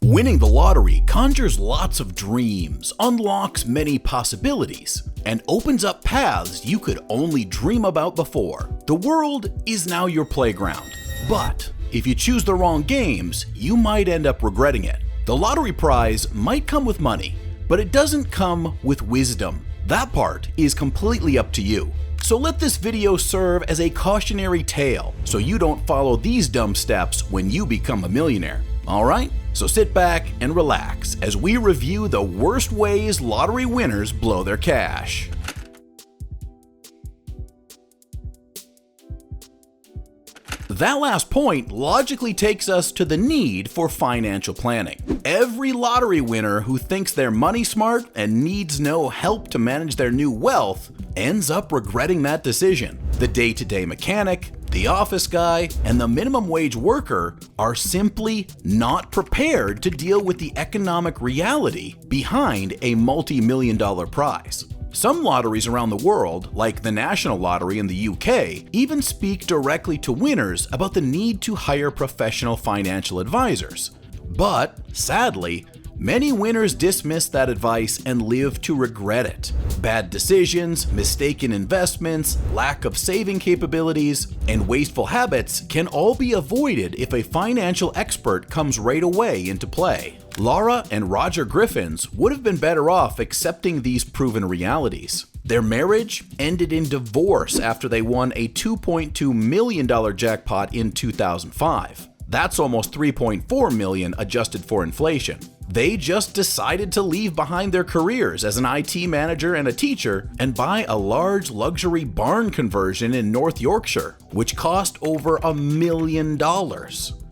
Winning the lottery conjures lots of dreams, unlocks many possibilities, and opens up paths you could only dream about before. The world is now your playground. But if you choose the wrong games, you might end up regretting it. The lottery prize might come with money, but it doesn't come with wisdom. That part is completely up to you. So let this video serve as a cautionary tale so you don't follow these dumb steps when you become a millionaire. Alright? So sit back and relax as we review the worst ways lottery winners blow their cash. That last point logically takes us to the need for financial planning. Every lottery winner who thinks they're money smart and needs no help to manage their new wealth ends up regretting that decision. The day-to-day mechanic, the office guy, and the minimum wage worker are simply not prepared to deal with the economic reality behind a multi-million-dollar prize. Some lotteries around the world, like the National Lottery in the UK, even speak directly to winners about the need to hire professional financial advisors. But, sadly, many winners dismiss that advice and live to regret it. Bad decisions, mistaken investments, lack of saving capabilities, and wasteful habits can all be avoided if a financial expert comes right away into play. Lara and Roger Griffins would have been better off accepting these proven realities. Their marriage ended in divorce after they won a $2.2 million jackpot in 2005. That's almost $3.4 million adjusted for inflation. They just decided to leave behind their careers as an IT manager and a teacher and buy a large luxury barn conversion in North Yorkshire, which cost over $1 million.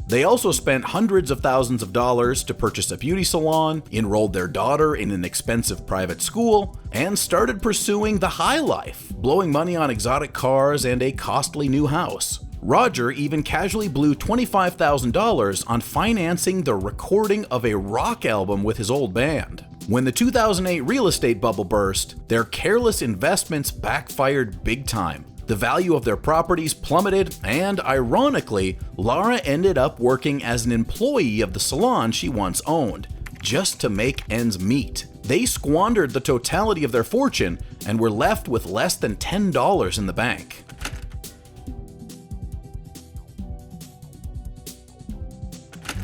They also spent hundreds of thousands of dollars to purchase a beauty salon, enrolled their daughter in an expensive private school, and started pursuing the high life, blowing money on exotic cars and a costly new house. Roger even casually blew $25,000 on financing the recording of a rock album with his old band. When the 2008 real estate bubble burst, their careless investments backfired big time. The value of their properties plummeted, and ironically, Lara ended up working as an employee of the salon she once owned, just to make ends meet. They squandered the totality of their fortune and were left with less than $10 in the bank.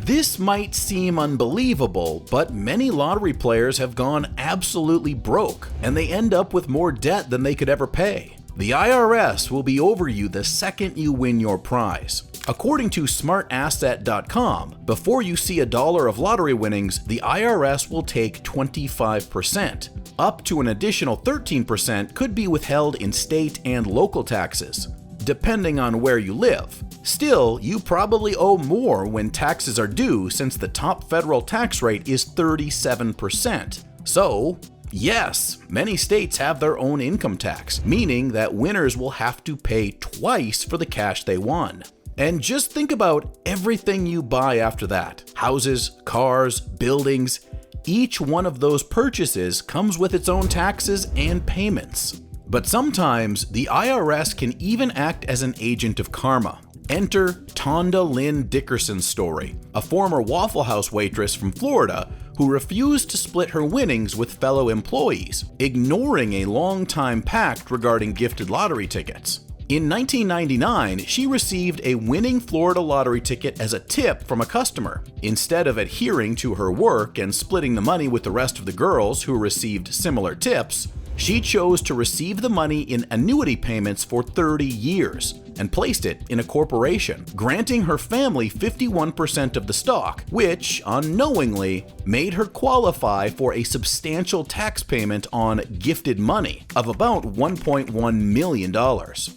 This might seem unbelievable, but many lottery players have gone absolutely broke, and they end up with more debt than they could ever pay. The IRS will be over you the second you win your prize. According to smartasset.com, before you see $1 of lottery winnings, the IRS will take 25%. Up to an additional 13% could be withheld in state and local taxes, depending on where you live. Still, you probably owe more when taxes are due since the top federal tax rate is 37%. So, yes, many states have their own income tax, meaning that winners will have to pay twice for the cash they won. And just think about everything you buy after that. Houses, cars, buildings. Each one of those purchases comes with its own taxes and payments. But sometimes, the IRS can even act as an agent of karma. Enter Tonda Lynn Dickerson's story, a former Waffle House waitress from Florida who refused to split her winnings with fellow employees, ignoring a long-time pact regarding gifted lottery tickets. In 1999, she received a winning Florida lottery ticket as a tip from a customer. Instead of adhering to her work and splitting the money with the rest of the girls who received similar tips, she chose to receive the money in annuity payments for 30 years and placed it in a corporation, granting her family 51% of the stock, which, unknowingly, made her qualify for a substantial tax payment on gifted money of about $1.1 million.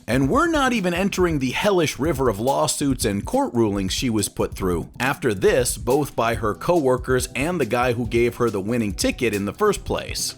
And we're not even entering the hellish river of lawsuits and court rulings she was put through. After this, both by her co-workers and the guy who gave her the winning ticket in the first place.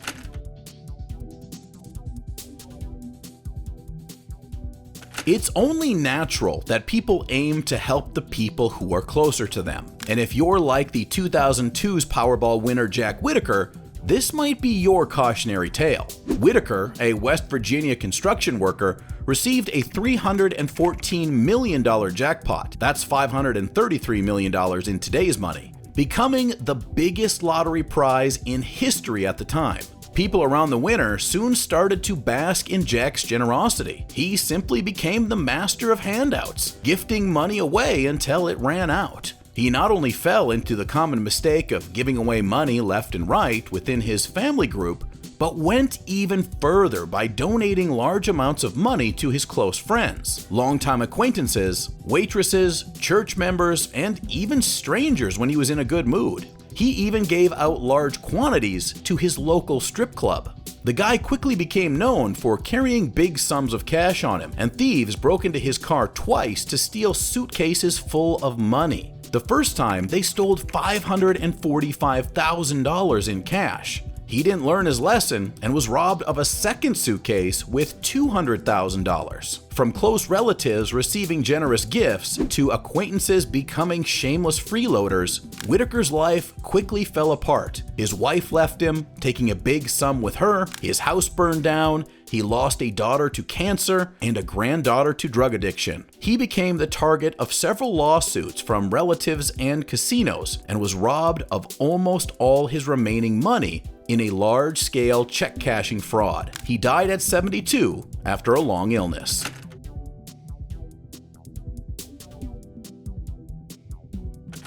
It's only natural that people aim to help the people who are closer to them. And if you're like the 2002's Powerball winner Jack Whittaker, this might be your cautionary tale. Whittaker, a West Virginia construction worker, received a $314 million jackpot. That's $533 million in today's money. becoming the biggest lottery prize in history at the time. People around the winner soon started to bask in Jack's generosity. He simply became the master of handouts, gifting money away until it ran out. He not only fell into the common mistake of giving away money left and right within his family group, but went even further by donating large amounts of money to his close friends, longtime acquaintances, waitresses, church members, and even strangers when he was in a good mood. He even gave out large quantities to his local strip club. The guy quickly became known for carrying big sums of cash on him, and thieves broke into his car twice to steal suitcases full of money. The first time, they stole $545,000 in cash. He didn't learn his lesson and was robbed of a second suitcase with $200,000. From close relatives receiving generous gifts to acquaintances becoming shameless freeloaders, Whittaker's life quickly fell apart. His wife left him, taking a big sum with her, his house burned down, he lost a daughter to cancer and a granddaughter to drug addiction. He became the target of several lawsuits from relatives and casinos and was robbed of almost all his remaining money in a large-scale check-cashing fraud. He died at 72 after a long illness.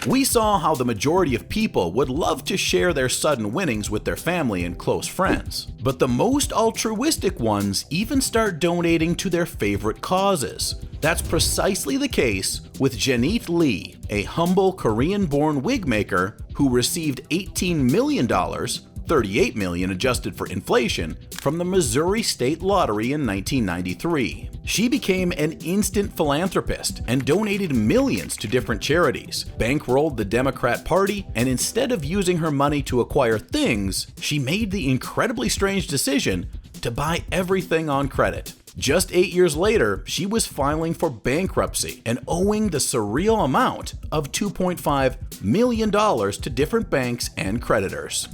We saw how the majority of people would love to share their sudden winnings with their family and close friends, but the most altruistic ones even start donating to their favorite causes. That's precisely the case with Janet Lee, a humble Korean-born wig maker who received $18 million, $38 million adjusted for inflation, from the Missouri State Lottery in 1993. She became an instant philanthropist and donated millions to different charities, bankrolled the Democrat Party, and instead of using her money to acquire things, she made the incredibly strange decision to buy everything on credit. Just 8 years later, she was filing for bankruptcy and owing the surreal amount of $2.5 million to different banks and creditors.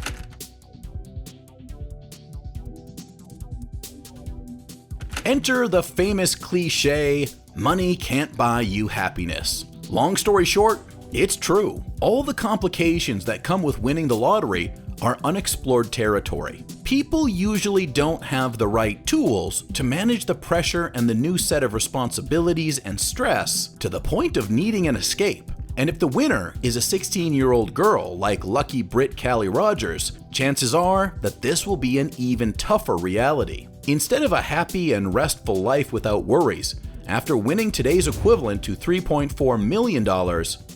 Enter the famous cliche, money can't buy you happiness. Long story short, it's true. All the complications that come with winning the lottery are unexplored territory. People usually don't have the right tools to manage the pressure and the new set of responsibilities and stress to the point of needing an escape. And if the winner is a 16-year-old girl like lucky Brit Callie Rogers, chances are that this will be an even tougher reality. Instead of a happy and restful life without worries, after winning today's equivalent to $3.4 million,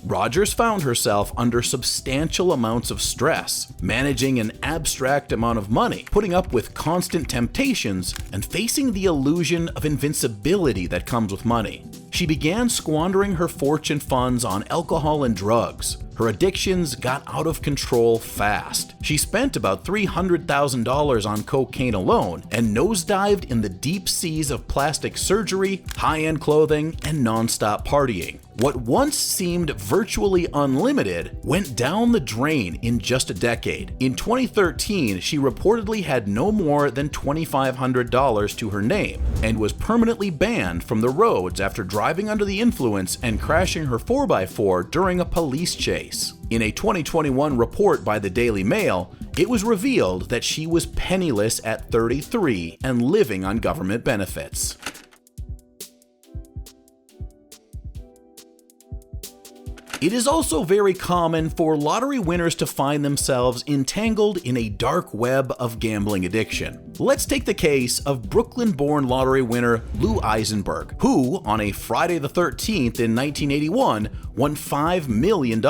Rogers found herself under substantial amounts of stress, managing an abstract amount of money, putting up with constant temptations, and facing the illusion of invincibility that comes with money. She began squandering her fortune funds on alcohol and drugs. Her addictions got out of control fast. She spent about $300,000 on cocaine alone and nosedived in the deep seas of plastic surgery, high-end clothing, and non-stop partying. What once seemed virtually unlimited went down the drain in just a decade. In 2013, she reportedly had no more than $2,500 to her name and was permanently banned from the roads after driving under the influence and crashing her 4x4 during a police chase. In a 2021 report by the Daily Mail, it was revealed that she was penniless at 33 and living on government benefits. It is also very common for lottery winners to find themselves entangled in a dark web of gambling addiction. Let's take the case of Brooklyn-born lottery winner Lou Eisenberg, who, on a Friday the 13th in 1981, won $5 million,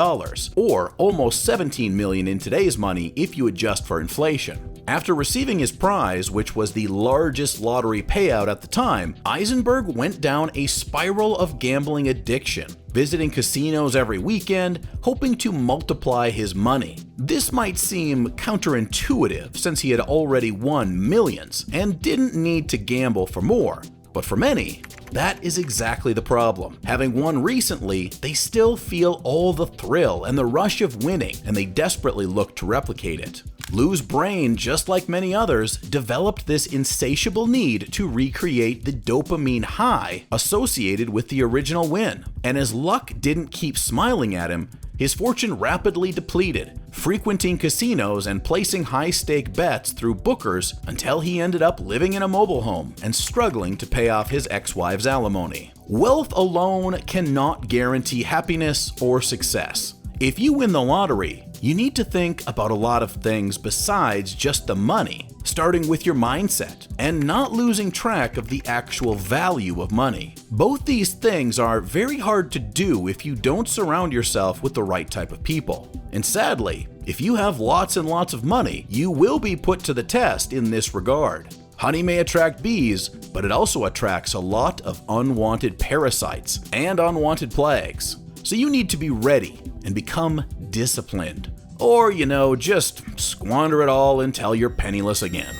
or almost $17 million in today's money if you adjust for inflation. After receiving his prize, which was the largest lottery payout at the time, Eisenberg went down a spiral of gambling addiction, visiting casinos every weekend, hoping to multiply his money. This might seem counterintuitive since he had already won millions and didn't need to gamble for more, but for many, that is exactly the problem. Having won recently, they still feel all the thrill and the rush of winning, and they desperately look to replicate it. Lou's brain, just like many others, developed this insatiable need to recreate the dopamine high associated with the original win. And as luck didn't keep smiling at him, His fortune rapidly depleted, frequenting casinos and placing high-stake bets through bookers until he ended up living in a mobile home and struggling to pay off his ex-wife's alimony. Wealth alone cannot guarantee happiness or success. If you win the lottery, you need to think about a lot of things besides just the money, starting with your mindset and not losing track of the actual value of money. Both these things are very hard to do if you don't surround yourself with the right type of people. And sadly, if you have lots and lots of money, you will be put to the test in this regard. Honey may attract bees, but it also attracts a lot of unwanted parasites and unwanted plagues. So you need to be ready and become disciplined. Or, just squander it all until you're penniless again.